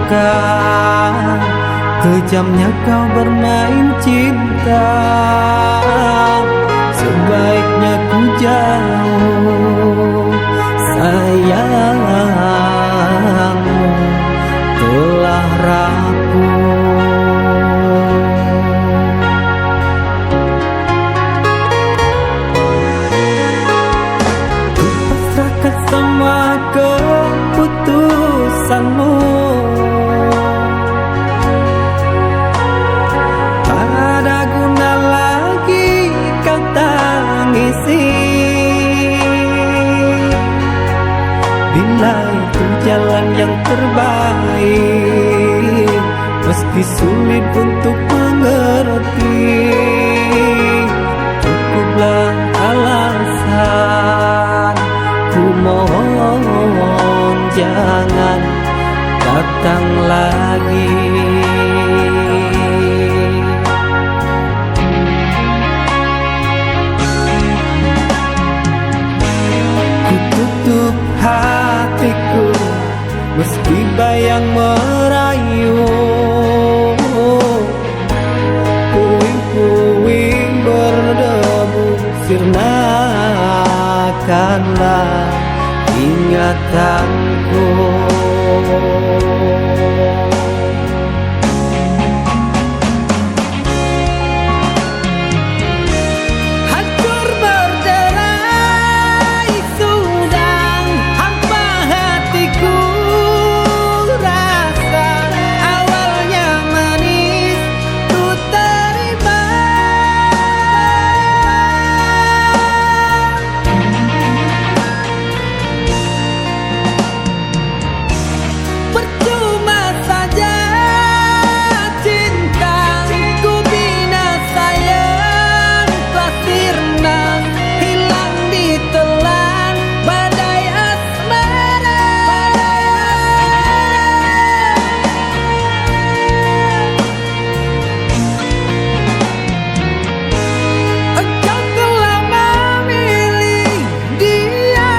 rasakan kejamnya kau bermain cinta. Sebaiknya ku jauh, sayangmu telah rapuh. Ku pasrahkan semua keputusanmu, tak guna lagi kau tangisi. Bila itu jalan yang terbaik, meski sulit untuk mengerti, cukuplah alasan. Ku mohon jangan datang lagi. Ku tutup hatiku meski bayang merayu. Puing-puing berdebu, sirnakanlah ingatanku. Hancur berderai sudah hampa hatiku. Rasa awalnya manis ku terima. Percuma saja cintaku bina sayang, telah sirna hilang ditelan badai asmara. Engkau telah memilih dia,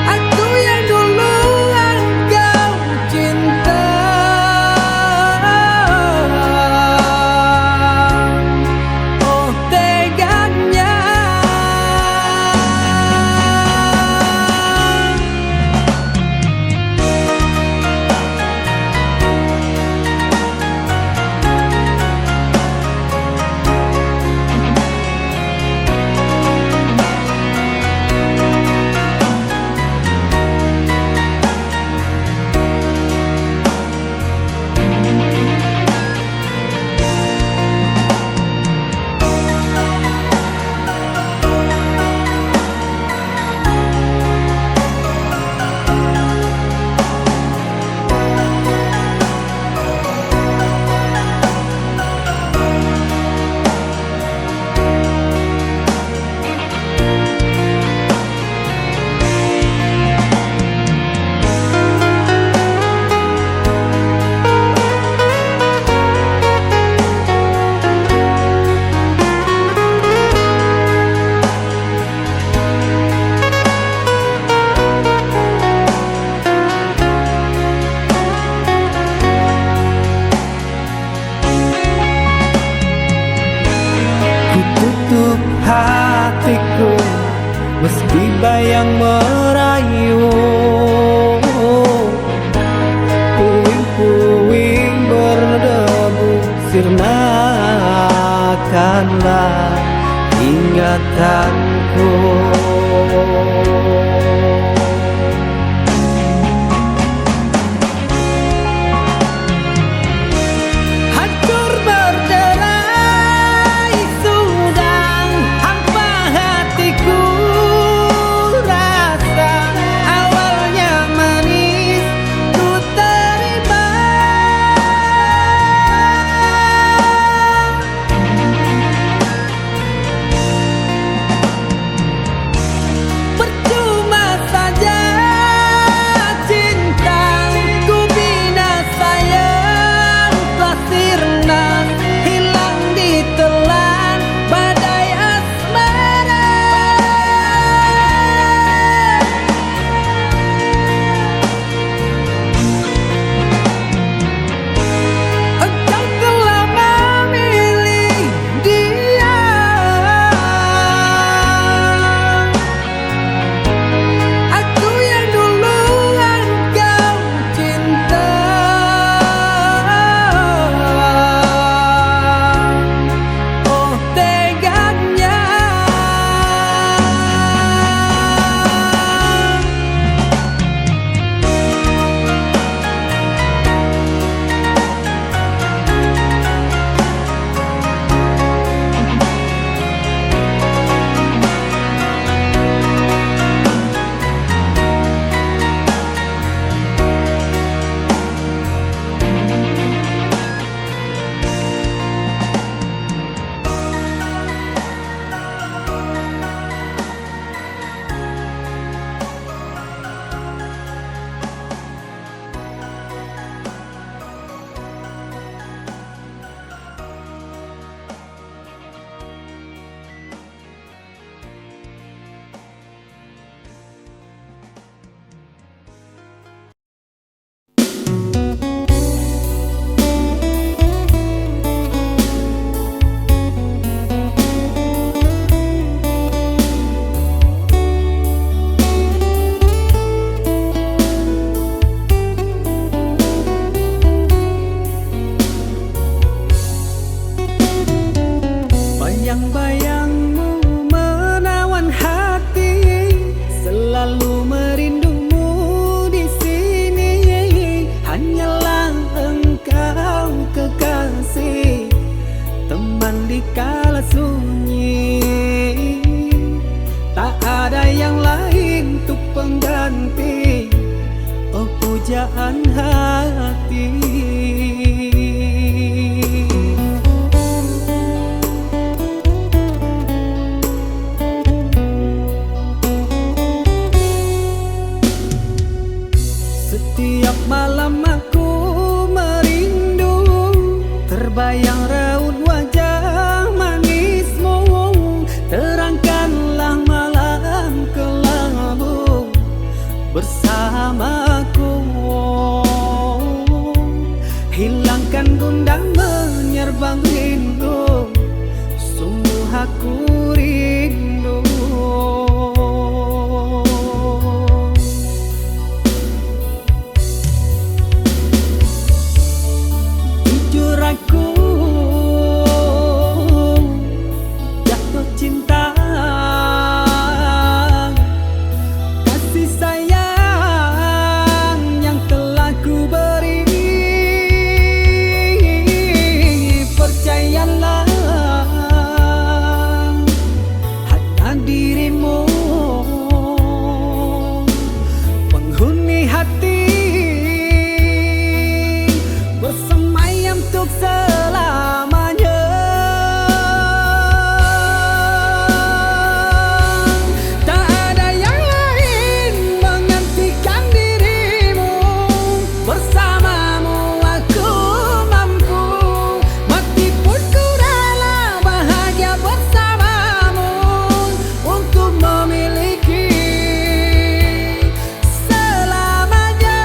aku yang dulu engkau cinta. Oh teganya. Ku tutup hatiku meski bayang merayu. Puing-puing berdebu, sirnakanlah ingatanku. Hancur berderai sudah hampa hatiku. Rasa awalnya manis ku terima. Percuma di kala sunyi. Tak ada yang lain untuk pengganti, oh pujaan hati. Setiap malam aku merindu, terbayang raut wajah manismu. Terangkanlah malam kelabu bersamaku, hilangkan gundah menyerbang rindu, sungguh aku rindu. Jujur aku jatuh cinta, kasih sayang yang telah ku beri. Percayalah, hanya dirimu penghuni hati, bersemayam untuk selamanya. Tak ada yang lain menggantikan dirimu, bersamamu aku mampu. Mati pun ku rela bahagia bersamamu, untuk memiliki selamanya.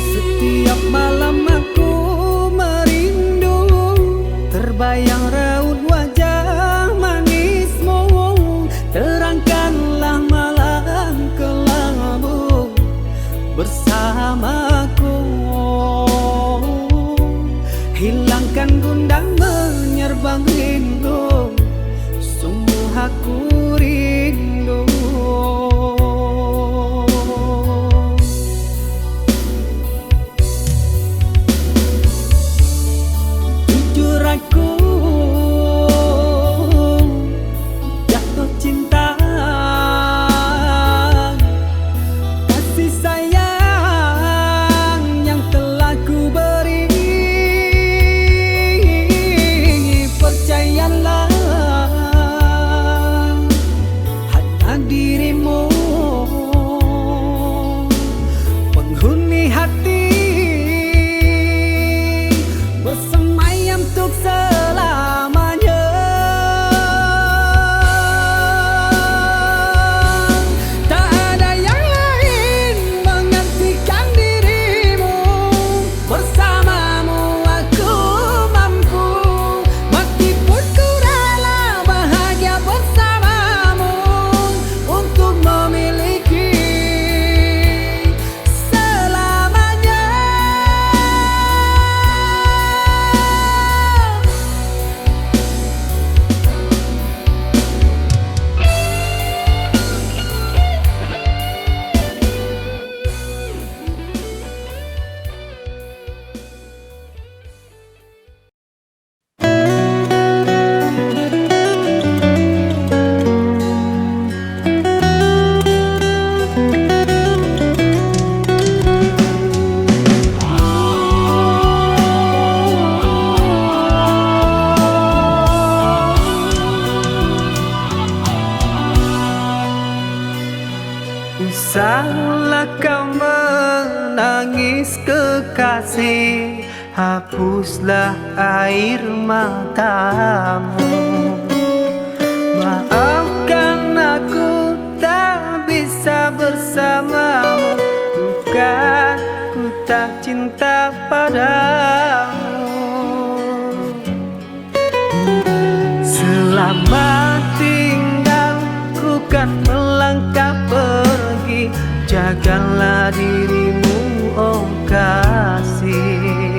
Setiap malam aku merindu, terbayang raut wajah manismu. Terangkanlah malam kelabu bersamaku, hilangkan gundah menyerbang rindu, sungguh aku rindu. Jujur aku jatuh cinta, kasih sayang yang telah ku beri. Percayalah, hapuslah air matamu. Maafkan aku tak bisa bersamamu, bukan ku tak cinta padamu. Selamat tinggal, ku kan melangkah pergi. Jagalah dirimu, oh kasih.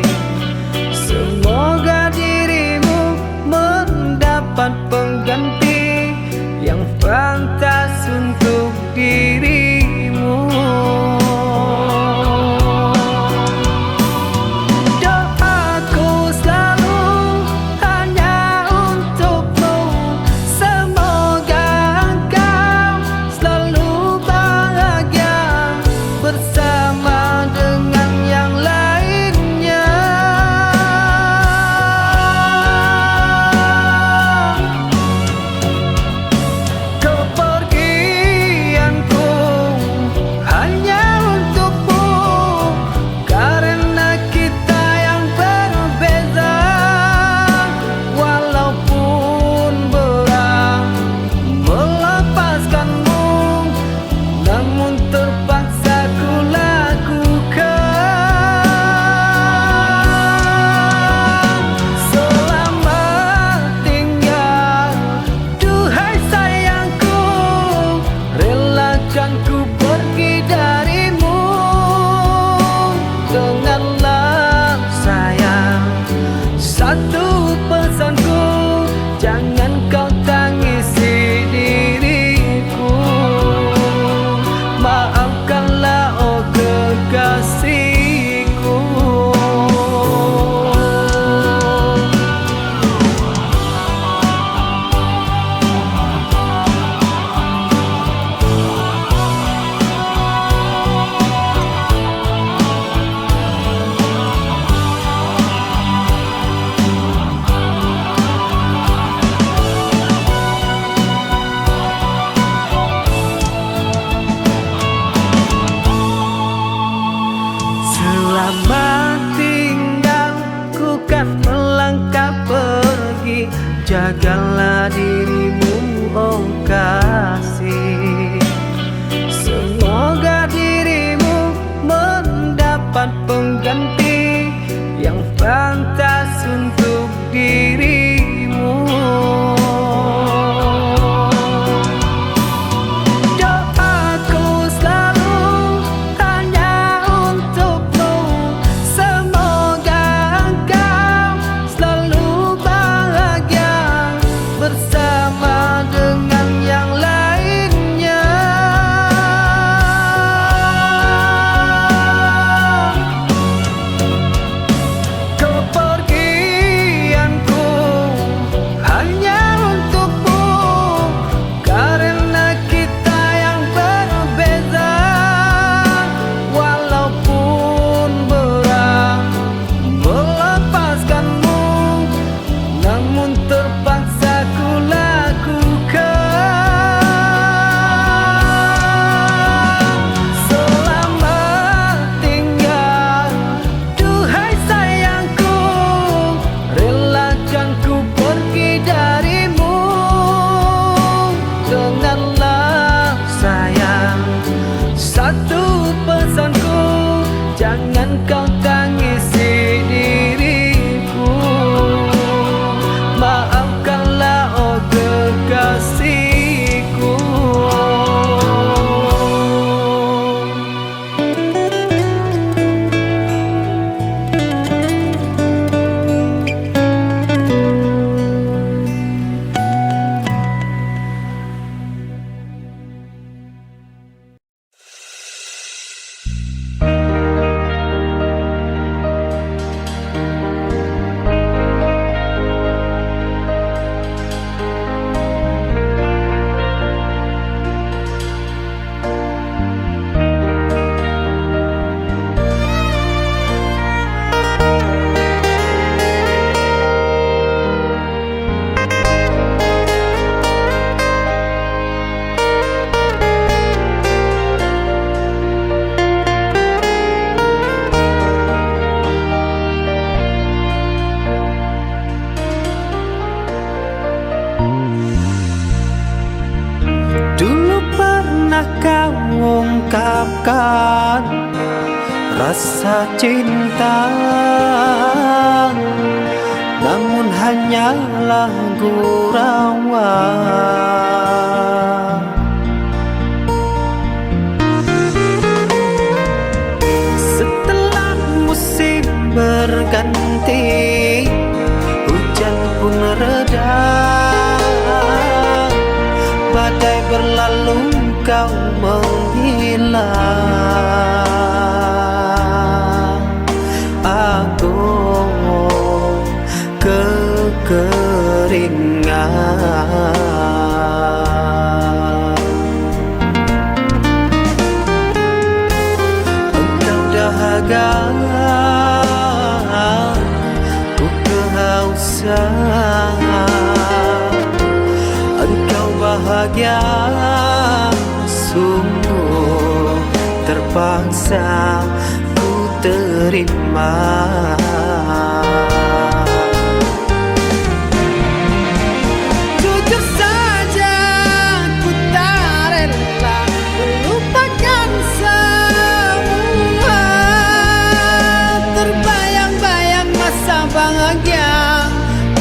Semoga dirimu mendapat pengganti yang pantas untuk dirimu. Doaku selalu hanya untukmu. Semoga engkau selalu bahagia bersama dengan yang lainnya. Kepergianku hanya untukmu, karena kita yang berbeza. Walaupun berat melepaskanmu, namun terpaksa ku lakukan. Selamat tinggal, duhai sayangku, relakan ku pergi darimu. Dengarlah sayang, satu pesanku, jangan kau tangisi diriku. Maafkanlah oh kekasihku. Selamat tinggal, ku kan melangkah pergi. Jagalah dirimu, oh kasih. Semoga dirimu mendapat pengganti yang pantas untuk dirimu. Doaku selalu hanya untukmu. Semoga engkau selalu bahagia merasakan rasa cinta, namun hanyalah gurauan. Setelah musim berganti, hujan pun reda, badai berlalu kau menghilang. Aku kekeringan. Engkau dahaga, ku kehausan. Engkau bahagia, sungguh terpaksa ku terima. Jujur saja ku tak rela melupakan semua. Terbayang-bayang masa bahagia,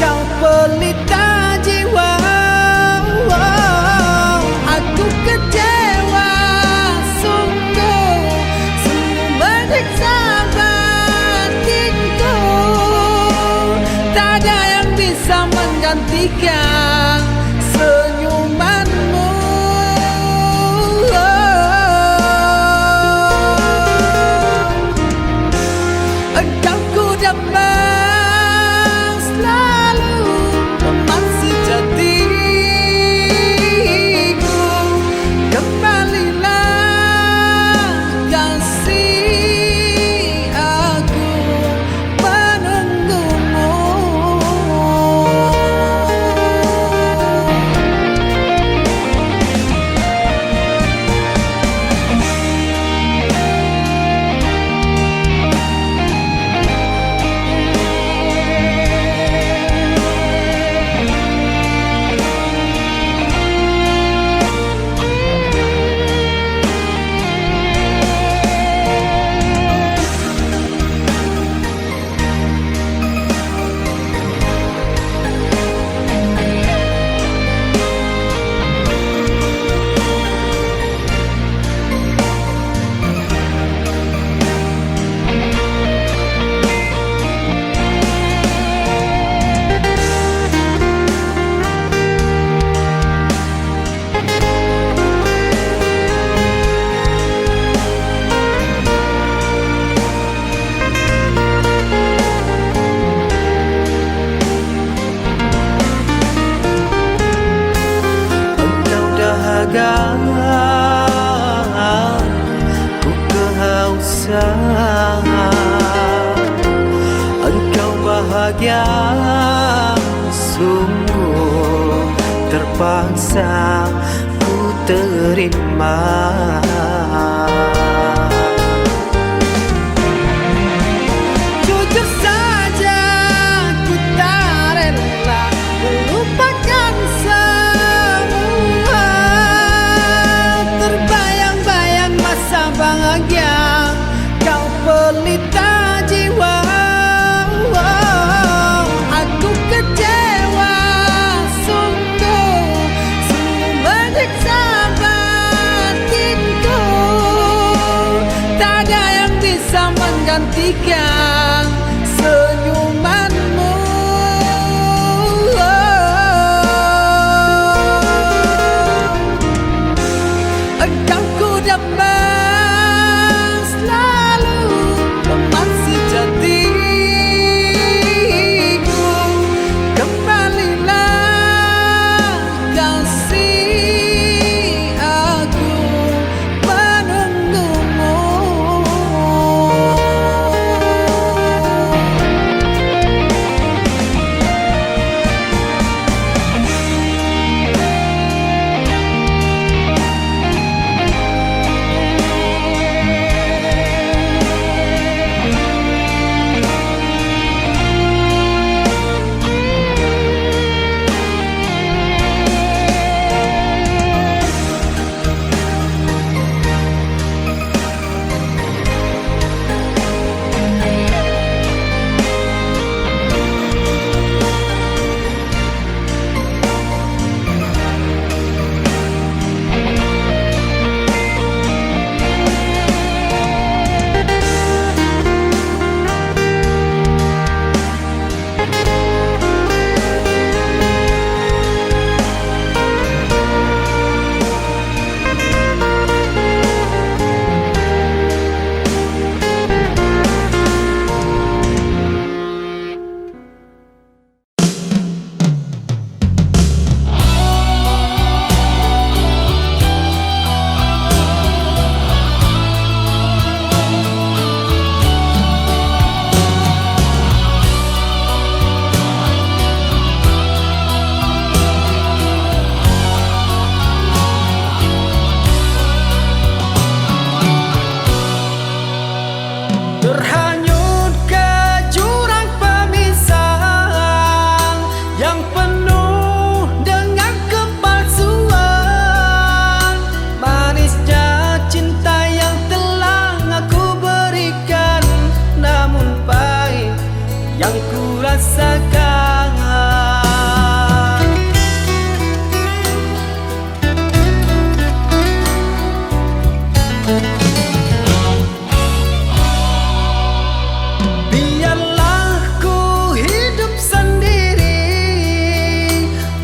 kau pelita jiwa. Aku kecewa sungguh, sungguh menyiksa batinku. Tak ada yang bisa menggantikan senyumanmu. Engkau ku dapat selalu teman sejatiku. Kembalilah kasih, aku menunggumu. Ku kehausan. Engkau bahagia, sungguh terpaksa ku terima. Jujur saja ku tak rela melupakan semua. Terbayang-bayang masa bahagia, kau pelita jiwa. Aku kecewa sungguh, sungguh menyiksa batinku. Tak ada yang bisa menggantikan senyumanmu. Engkau ku dapat selalu teman sejatiku. Kembalilah kasih, aku menunggumu. rasakan. Biarlah ku hidup sendiri,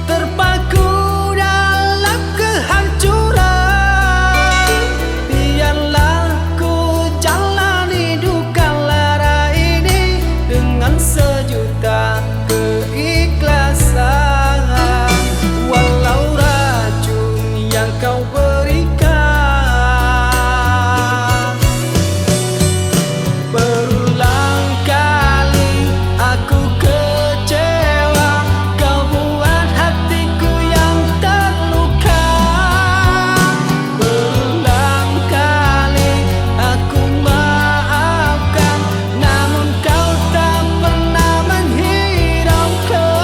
terpaku dalam kehancuran. Biarlah ku jalani duka lara ini dengan sejuta keikhlasan. Walau racun yang kau berikan, berulang kali aku kecewa. Kau buat hatiku yang terluka. Berulang kali aku maafkan, namun kau tak pernah menghiraukan.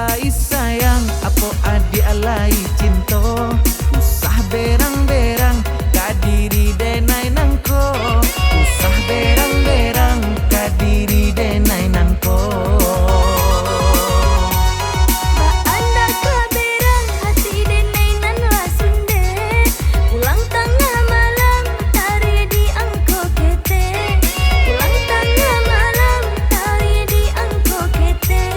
alai sayang, apo adi alai cinto. Usah berang-berang, kadiri denai nangko. Usah berang-berang, kadiri denai nangko. Anda keberang hati denai nan lasunde. Pulang tengah malam tari di angko kete. Pulang tengah malam tari di angko kete.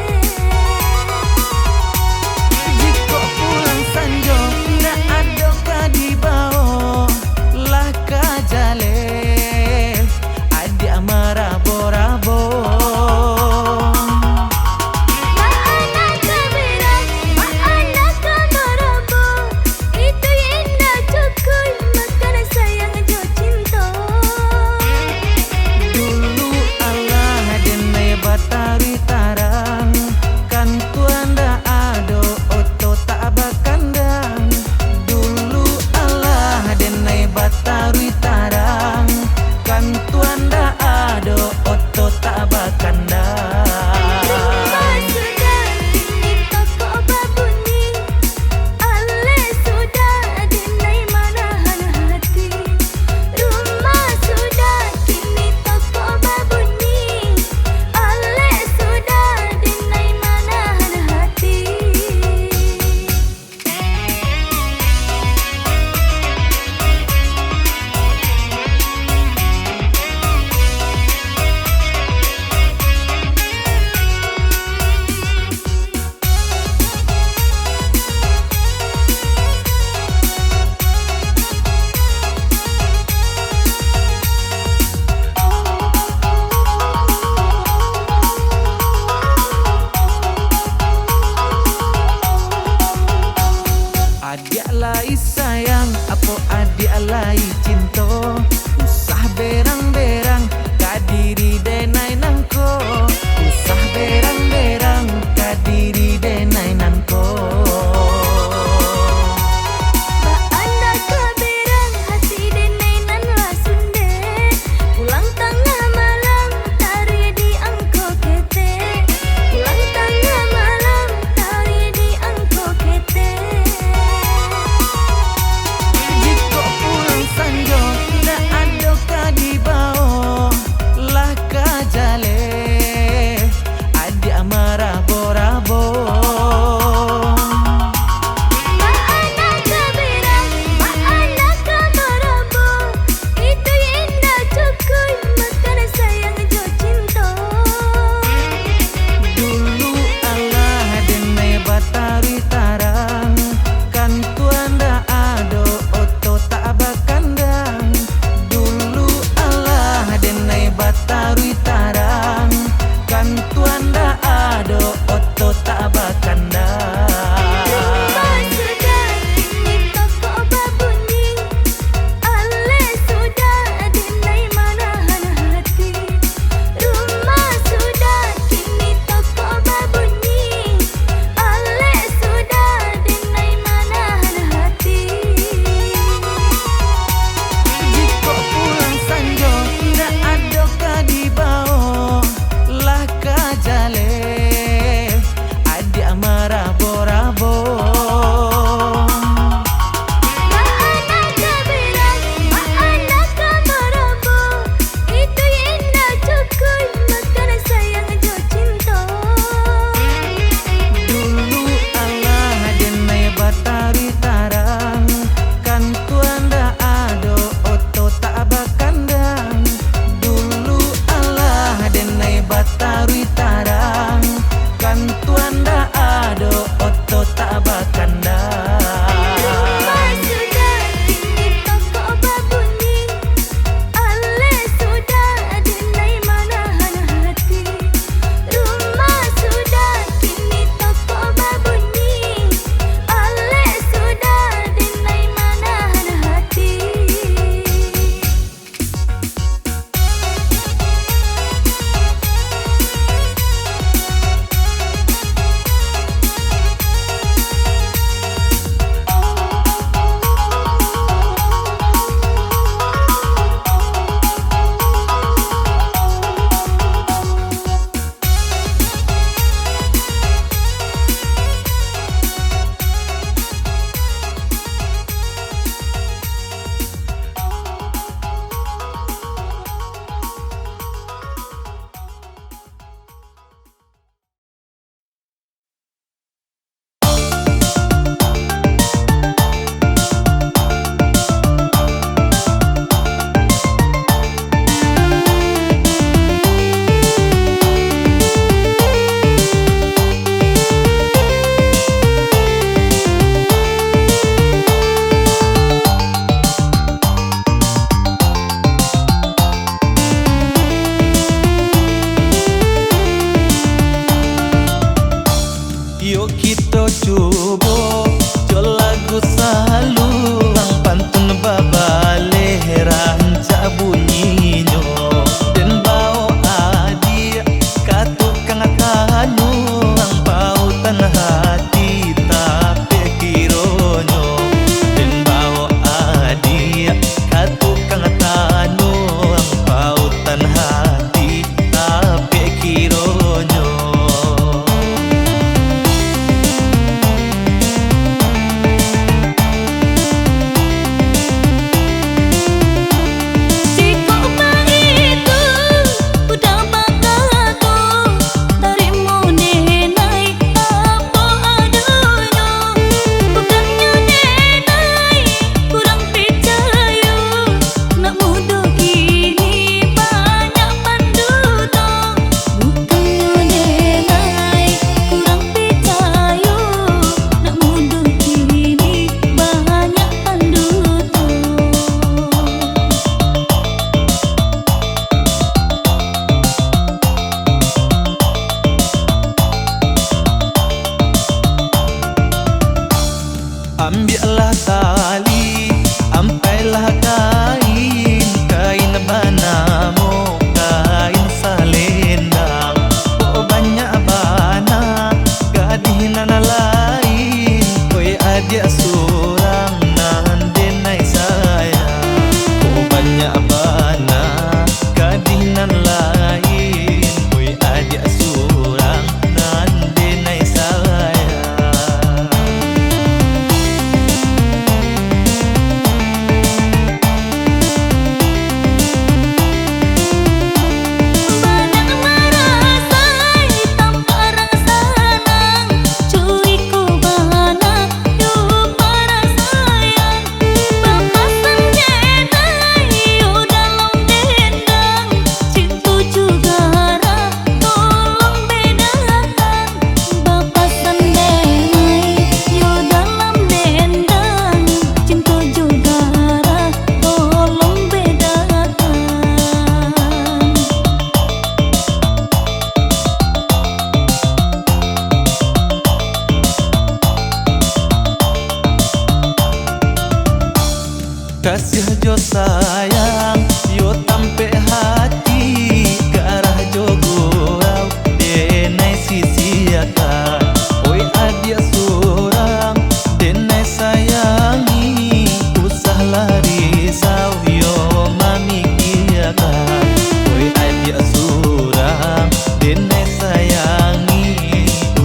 Kasih jo sayang, yo tampe hati ke arah jo gurau, denai sisi akan. Oi adia surang, denai sayangi, usahlah risau, yo mami kiakan. Oi adia surang, denai sayangi,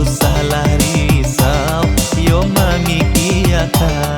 usahlah risau, yo mami kiakan.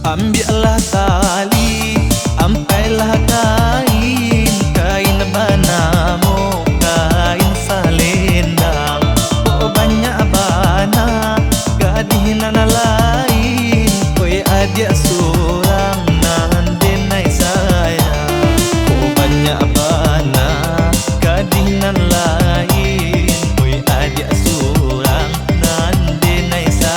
Ambillah tali, ampailah kain, kain banamo, kain salendang. Oh banyak bana, gadinan lain, oi adia surang nan denai sayang. Oh banyak bana, gadinan lain, oi adia surang nan denai sayang.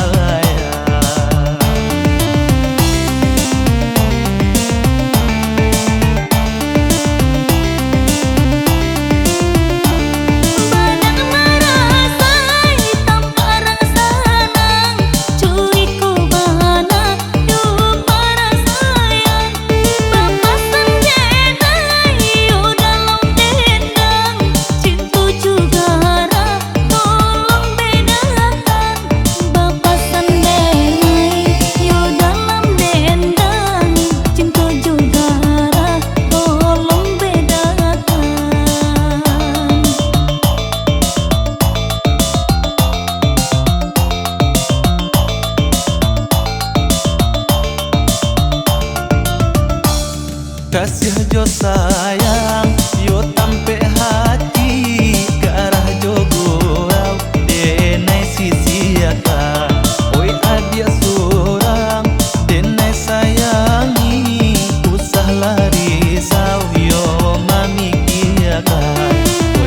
Kasih jo sayang, yo tampe hati ke arah jo gurau, denai sisi akan. Oi adia surang, denai sayangi, usahlah risau, yo mami kiakan.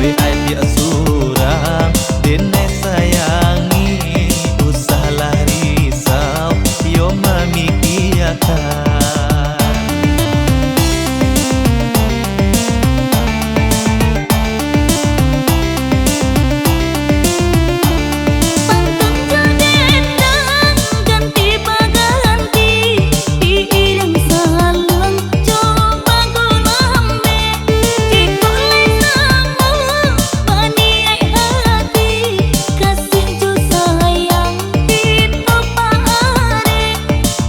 Oi adia surang, denai sayangi, usahlah risau, yo mami kiakan.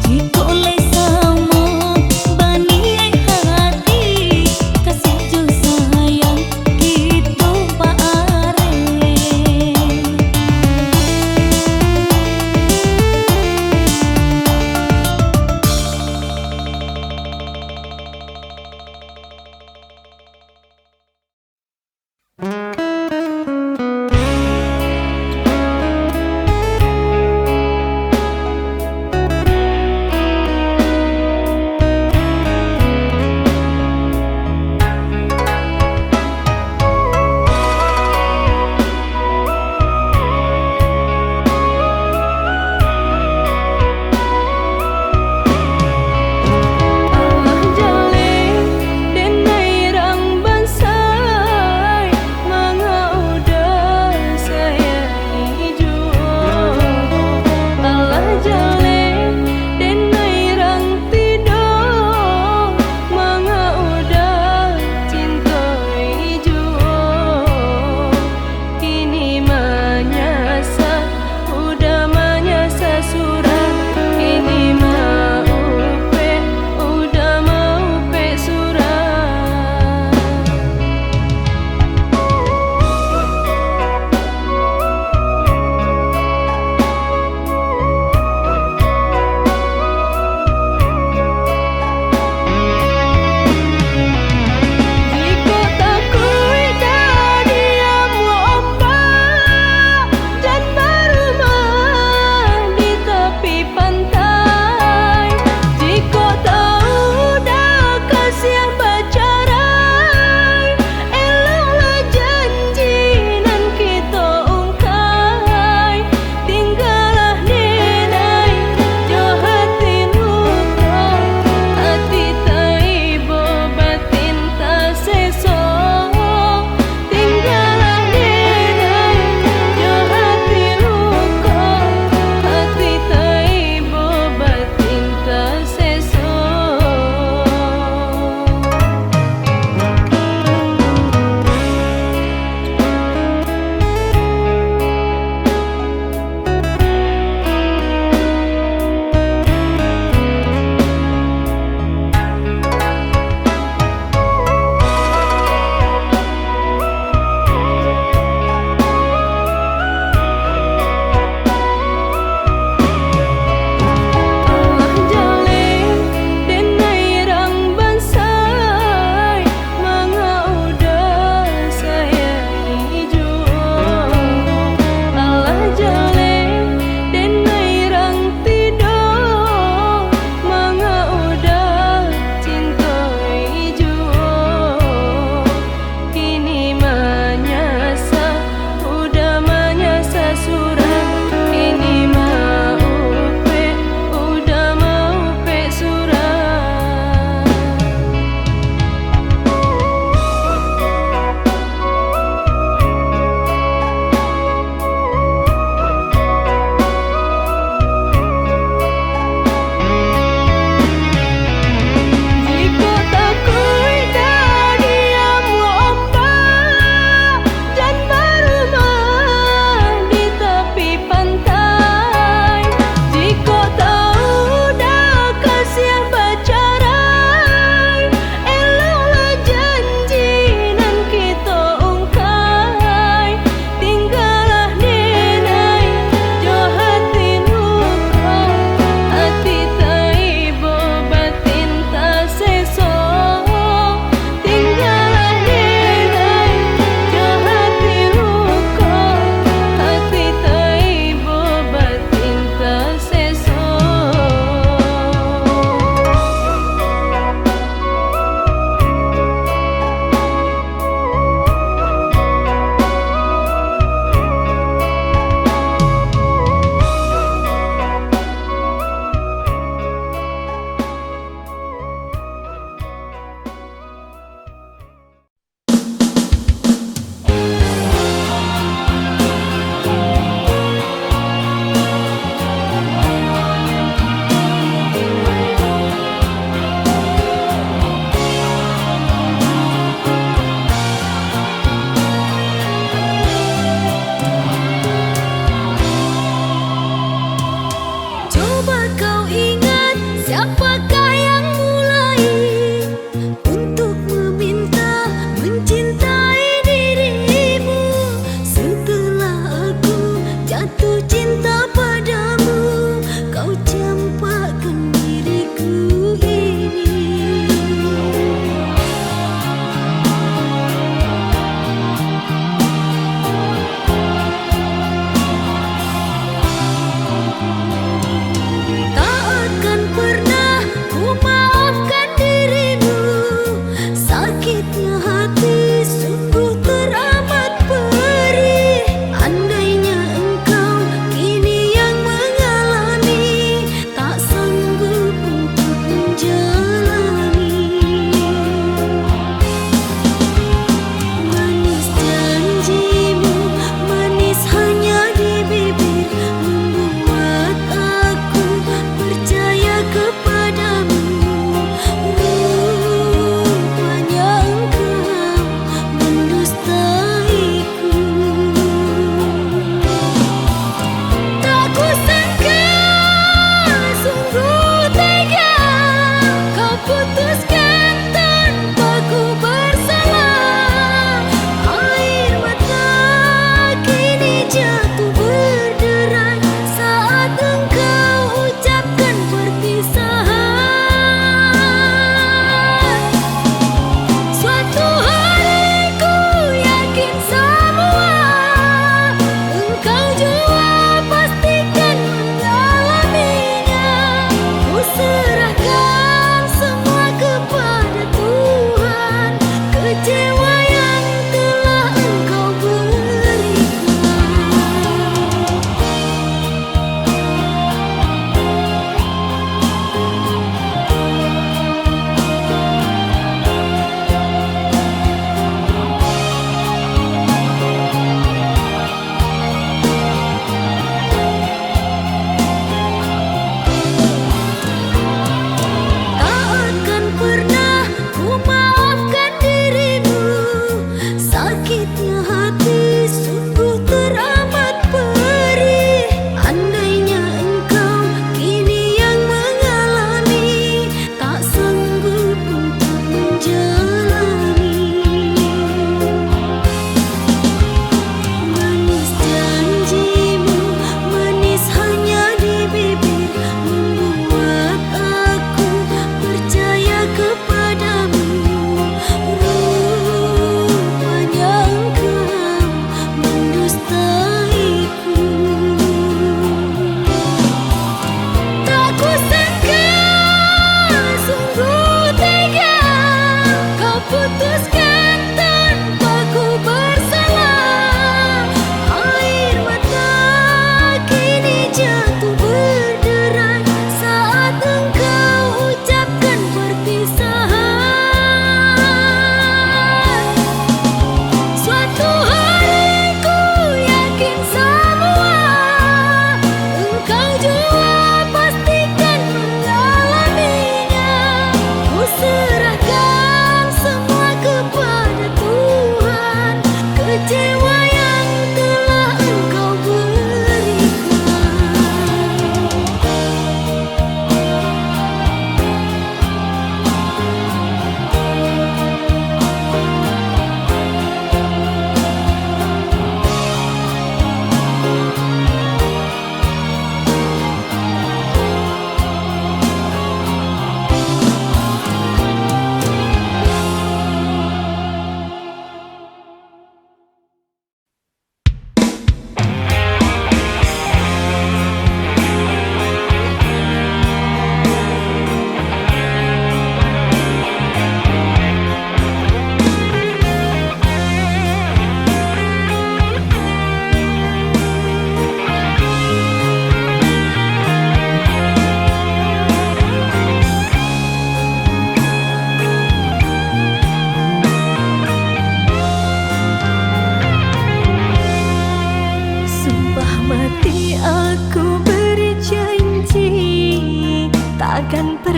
Jika oleh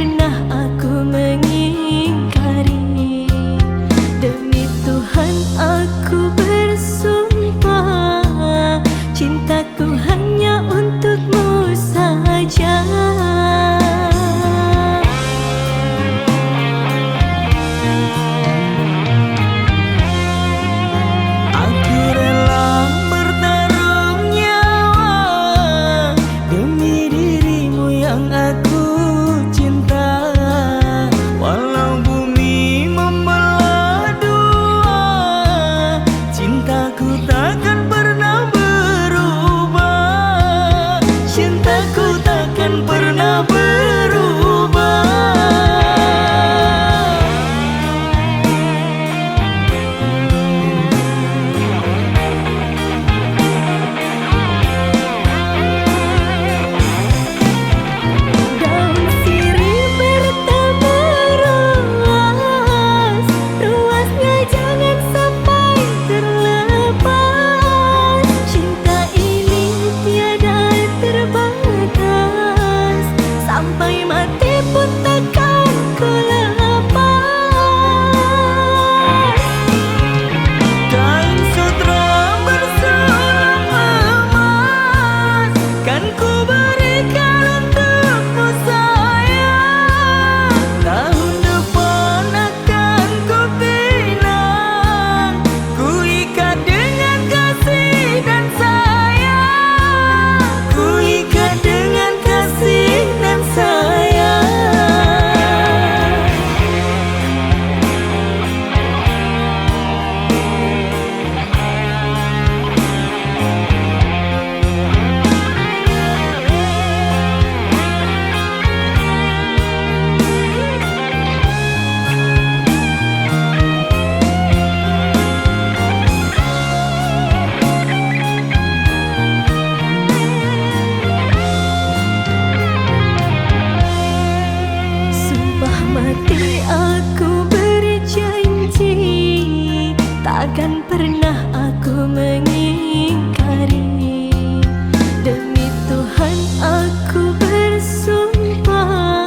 pernah aku mengingkari. Demi Tuhan aku bersumpah, cintaku hanya untukmu saja. Aku rela bertaruh nyawa demi dirimu yang aku cinta. Walau bumi membelah dua, cintaku takkan pernah berubah. Cintaku takkan pernah berubah. Daun sirih bertambah ruas, ruasnya jangan sampai terlepas. Cinta ini tiada terbatas, sampai mati pun takkan ku lepas. Kain sutra bersulam emas kan ku berikan untukmu sayang. Tahun depan akan ku pinang, ku ikat dengan kasih dan sayang. Ku ikat dengan kasih dan sayang. Sumpah mati aku berjanji, takkan pernah aku mengingkari. Demi Tuhan aku bersumpah,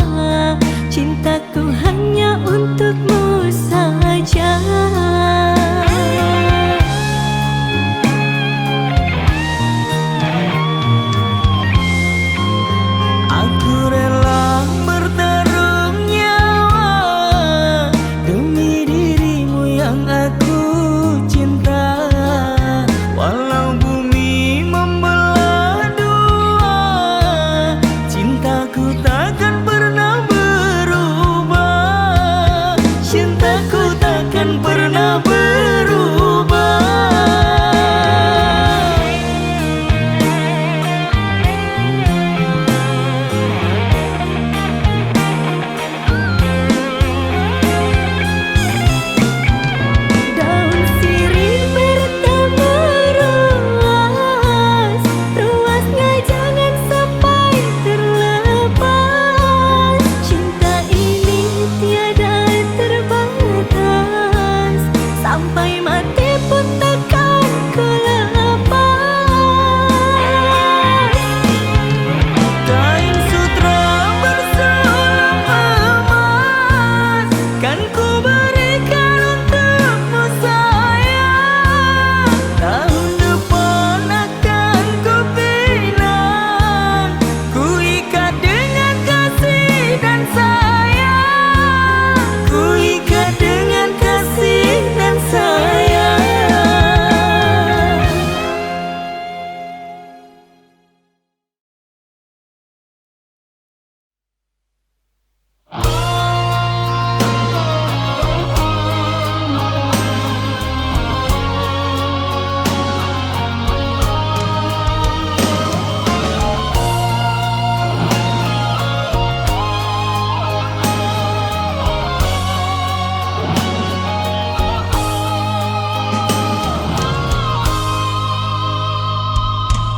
cintaku hanya untukmu saja. Aku rela bertaruh nyawa demi dirimu yang aku cinta. Walau bumi membelah dua, cintaku takkan pernah berubah. Cintaku takkan pernah berubah. Daun sirih bertambah ruas, ruasnya jangan sampai terlepas. Cinta ini tiada terbatas, sampai mati pun takkan ku lepas. Kain sutra bersulam emas kan ku berikan untukmu sayang. Tahun depan akan ku pinang, ku ikat dengan kasih dan sayang. Ku ikat dengan kasih dan sayang.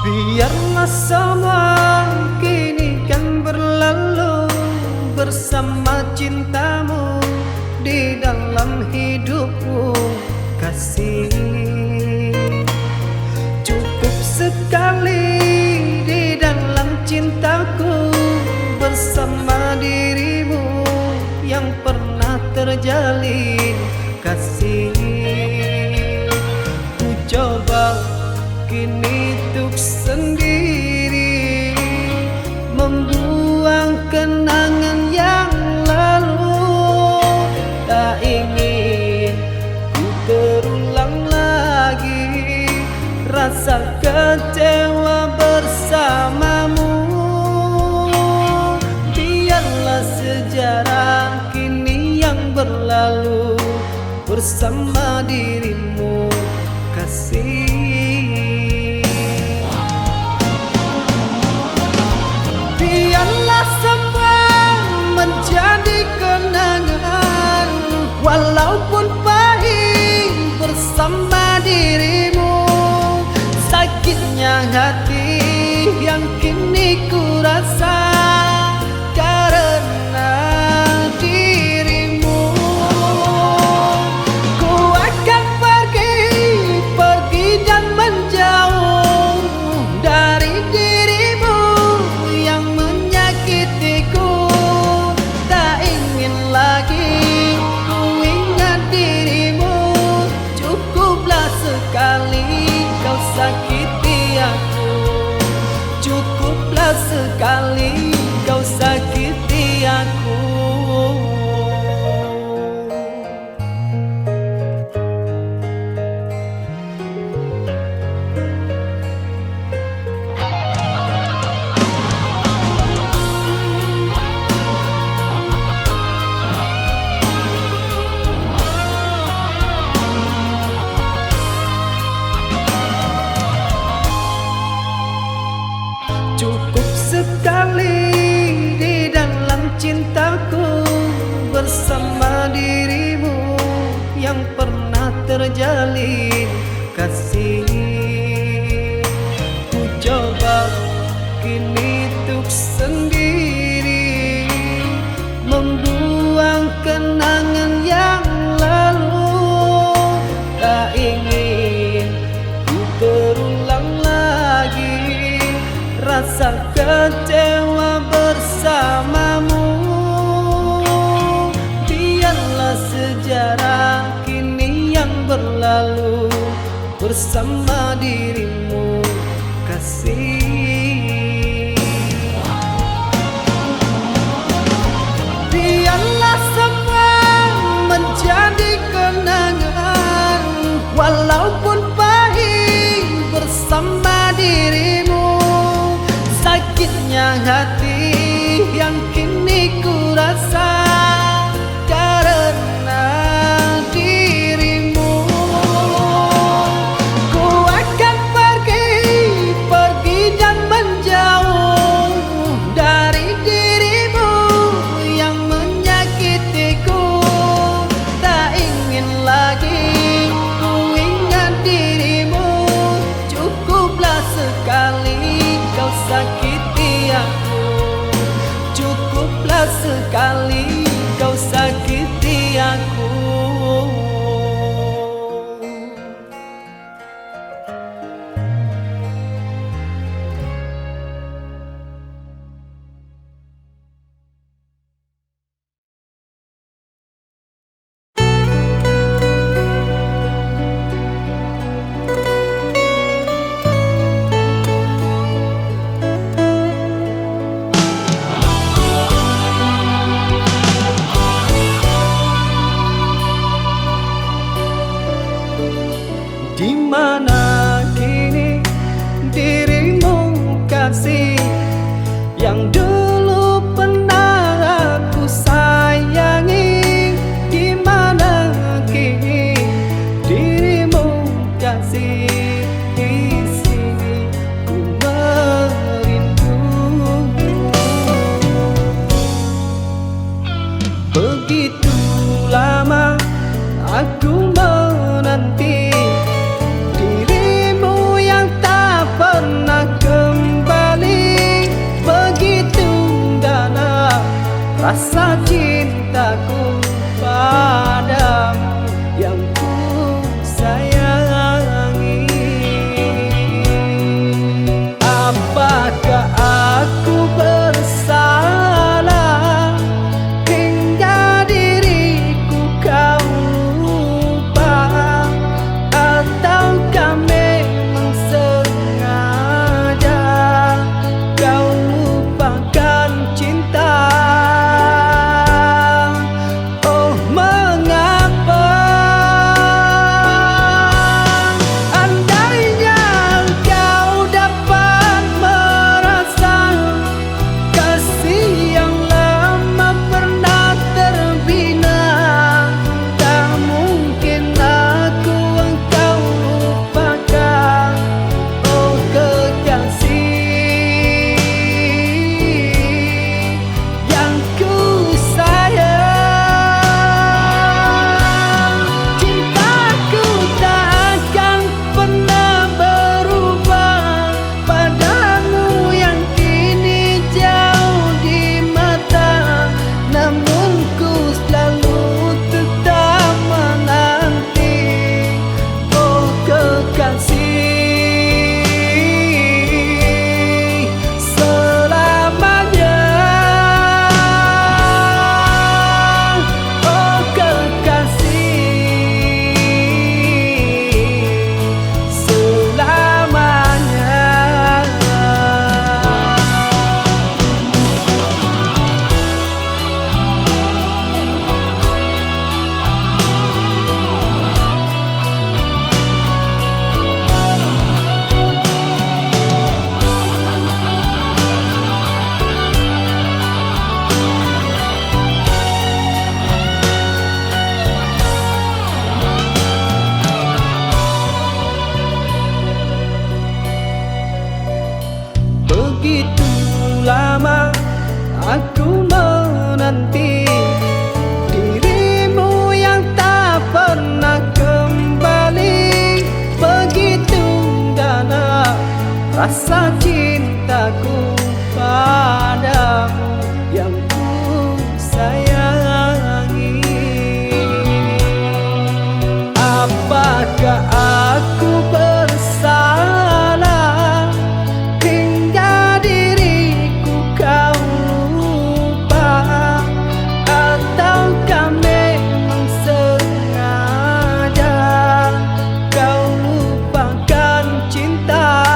Biar masa kini kan berlalu bersama cintamu di dalam hidupku, kasih. Cukup sekali di dalam cintaku bersama dirimu. terjalin kasih. Ku coba kini tuk sendiri membuang kenangan yang lalu. Tak ingin ku terulang lagi rasa kecewa bersamamu. Biarlah sejarah kini yang berlalu bersama dirimu kasih. Biarlah semua menjadi kenangan, walaupun pahit bersama dirimu. Sakitnya hati yang kini ku rasa karena dirimu. Ku akan pergi dan menjauh dari dirimu yang menyakitiku. Tak ingin lagi ku ingat dirimu. Cukuplah sekali kau sakiti aku. Cukuplah sekali kau sakiti aku. Cukup sekali di dalam cintaku bersama dirimu yang pernah terjalin kasih. Ku coba kini tuk sendiri membuang kenangan yang lalu. Tak ingin ku terulang lagi rasa kecewa bersamamu. Biarlah sejarah kini yang berlalu bersama dirimu kasih. Biarlah semua menjadi kenangan, walaupun pahit bersama dirimu. Sakitnya hati yang kini ku rasa karena dirimu. Ku akan pergi dan menjauh dari dirimu yang menyakitiku. Tak ingin lagi ku ingat dirimu. Cukuplah sekali kau sakiti aku. Cukuplah sekali kau sakiti aku. Di mana kini dirimu kasih yang dulu pernah aku sayangi? Di mana kini dirimu kasih? Di sini ku merindu. Begitu lama aku menanti dirimu yang tak pernah kembali. Begitu dalam rasa cintaku padamu yang ku sayangi. Apakah aku bersalah hingga diriku rasa cintaku padamu yang ku sayangi. Apakah aku bersalah hingga diriku kau lupa, ataukah memang sengaja kau lupakan cinta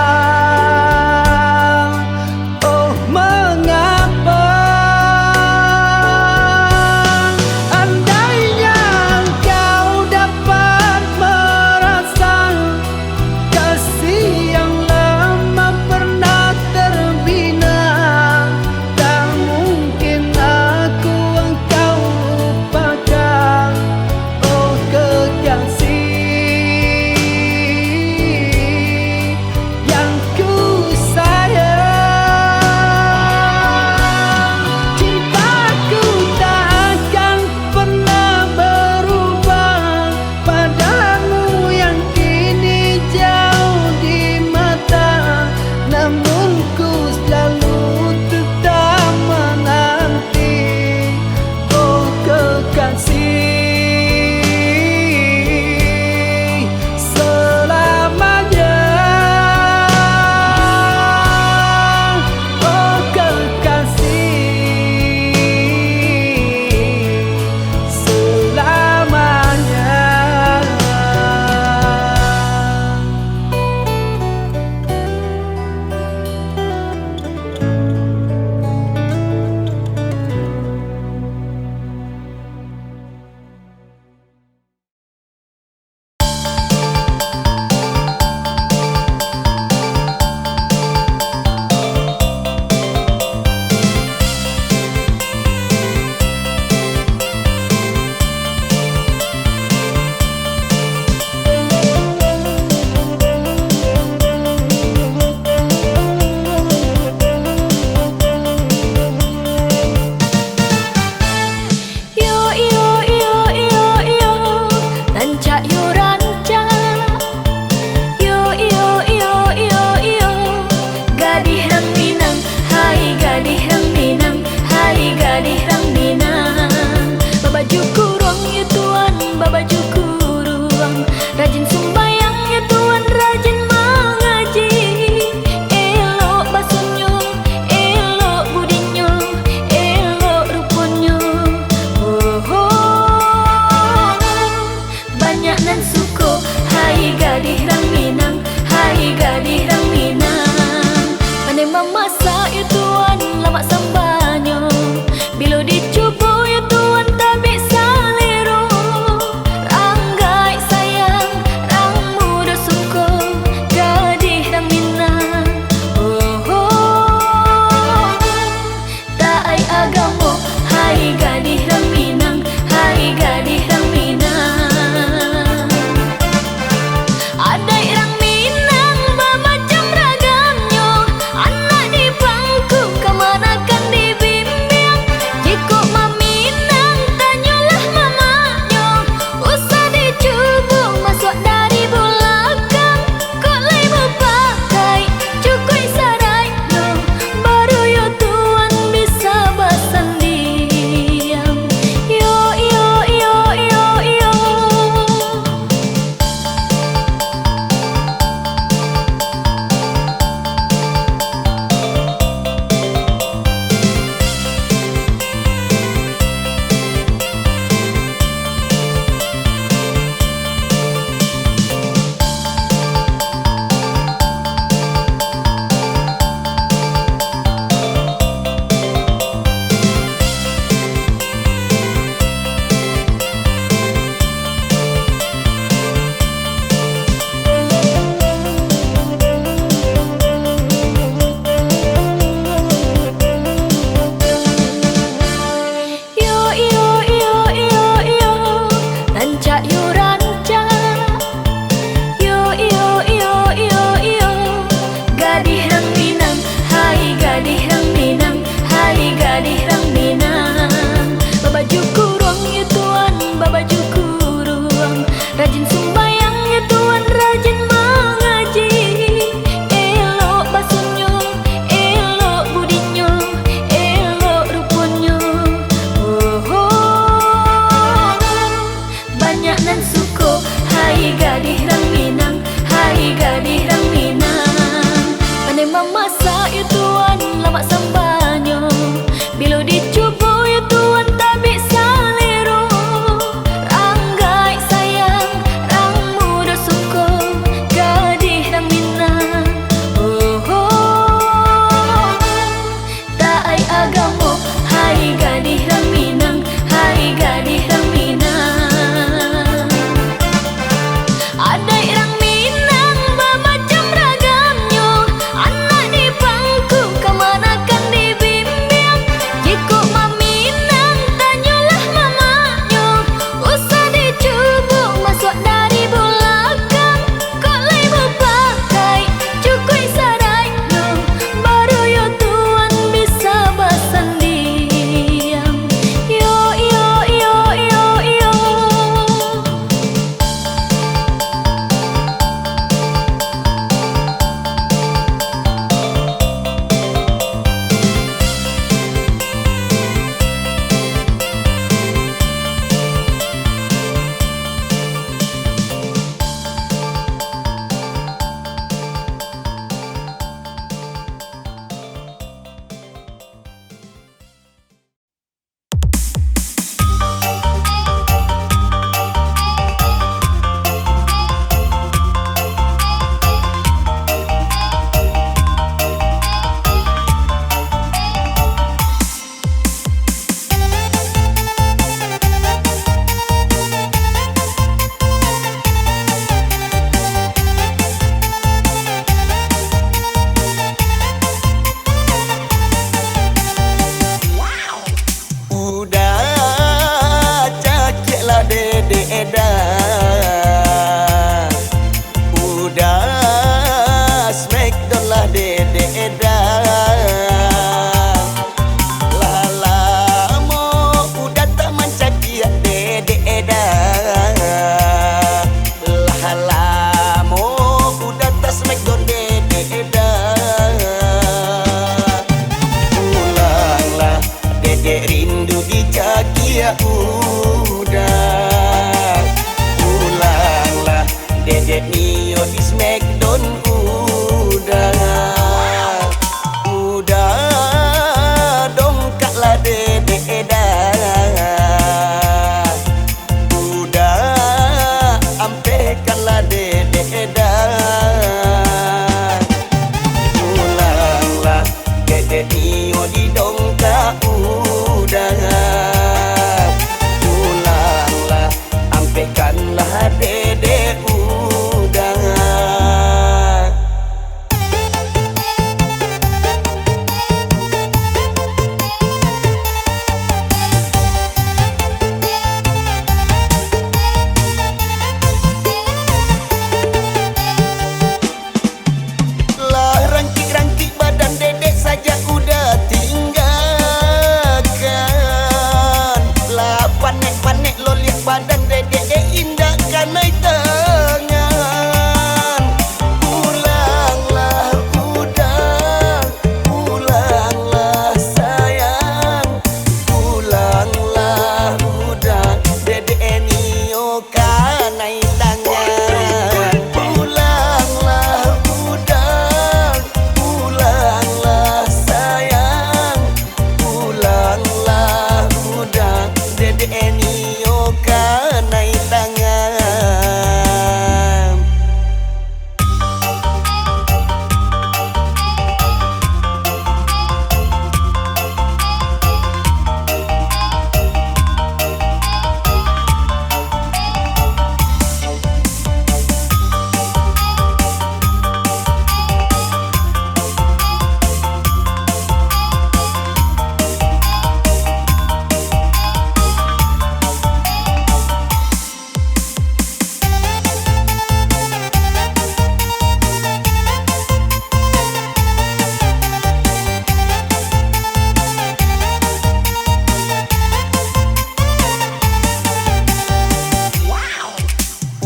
nio kanai tangan.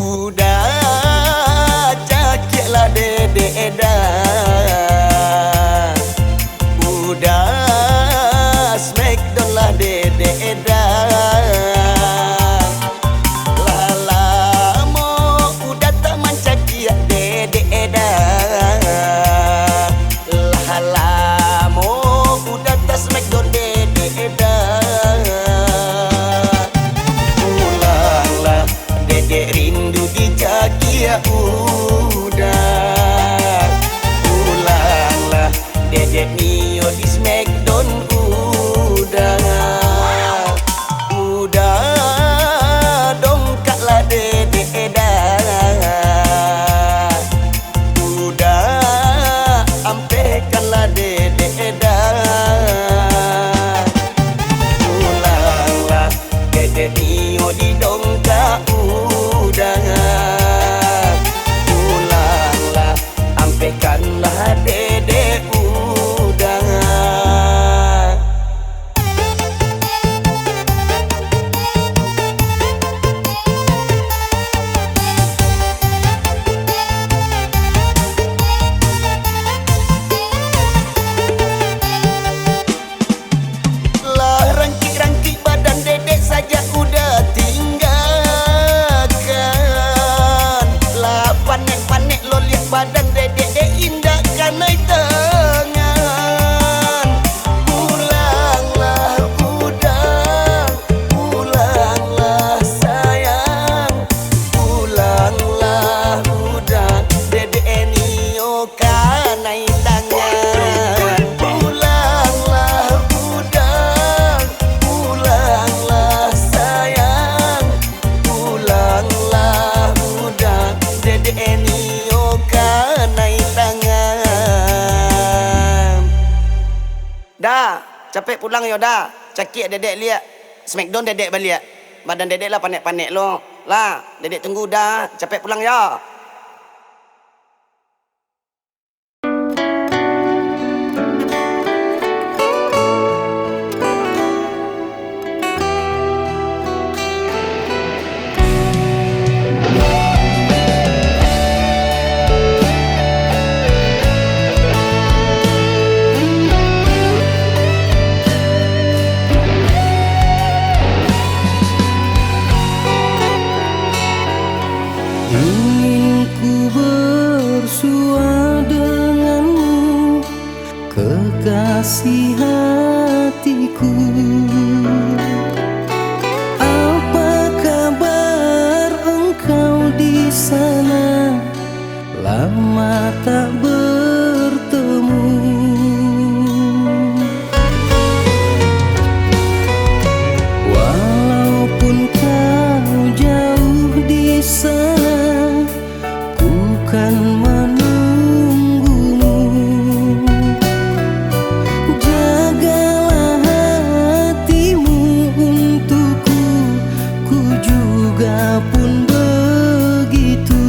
Udah cakiklah dede edan, udah smackdown lah dede edan. Lama udah tak mancakia dede edan, lama udah tak smackdown dede edan. Pulanglah dede rindu dicakia udah, pulanglah dede nio di smackdown udah. Udah dongkaklah dede edan, udah ampekanlah dede edan. Pulanglah dede nio di dongkak udah, pulanglah ampekanlah dede udah. Lah rangkik-rangkik badan dedek saja udah tinggalkan. Lah panek-panek lo lihat badan dedek dek indah kanai tangan. Pulanglah udah, pulanglah sayang, pulanglah udah dedek nio kanai tangan. Pulanglah udah, pulanglah sayang, pulanglah udah dedek nio kanai tangan. Dah, capek pulang yo dah. Cakik dedek lihat. Smackdown dedek balik. Badan dedek lah panek-panek lo. Lah, dedek tunggu dah. Capek pulang ya. Ingin ku bersua denganmu, kekasih hatiku. Apa kabar engkau di sana? Lama tak bertemu. Walaupun kau jauh di sana, ku kan menunggumu. Jagalah hatimu untukku, ku juga pun begitu.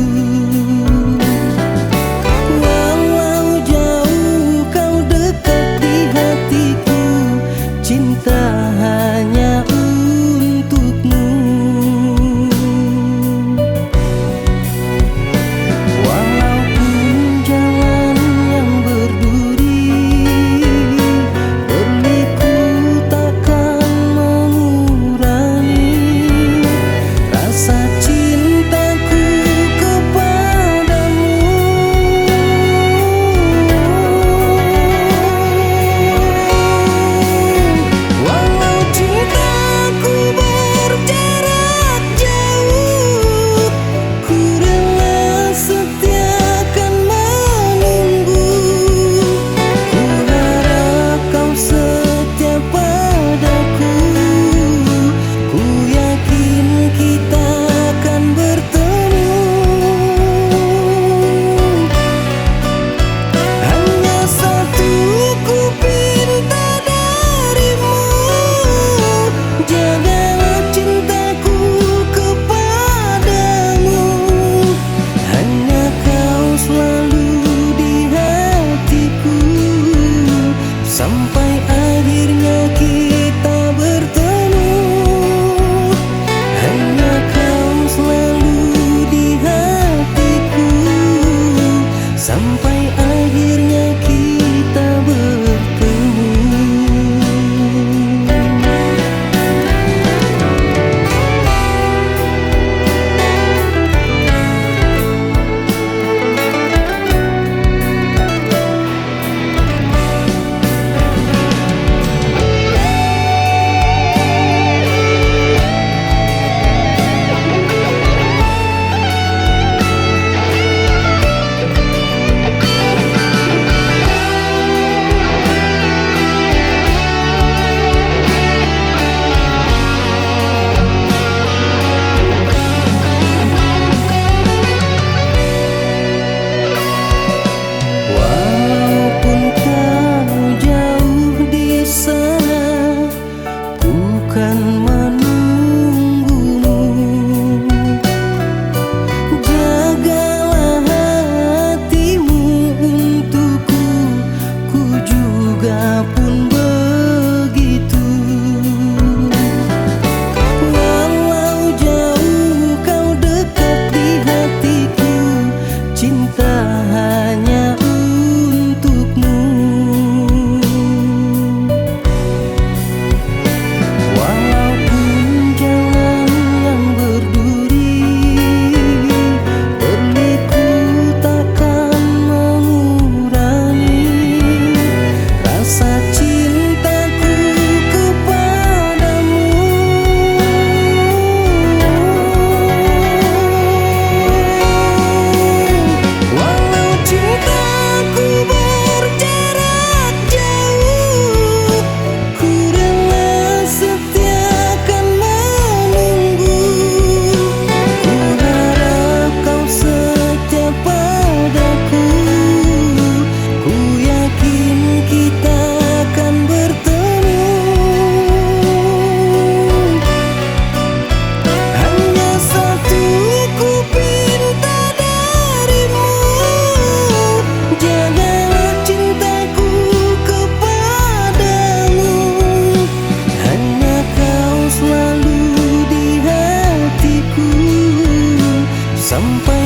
Sampai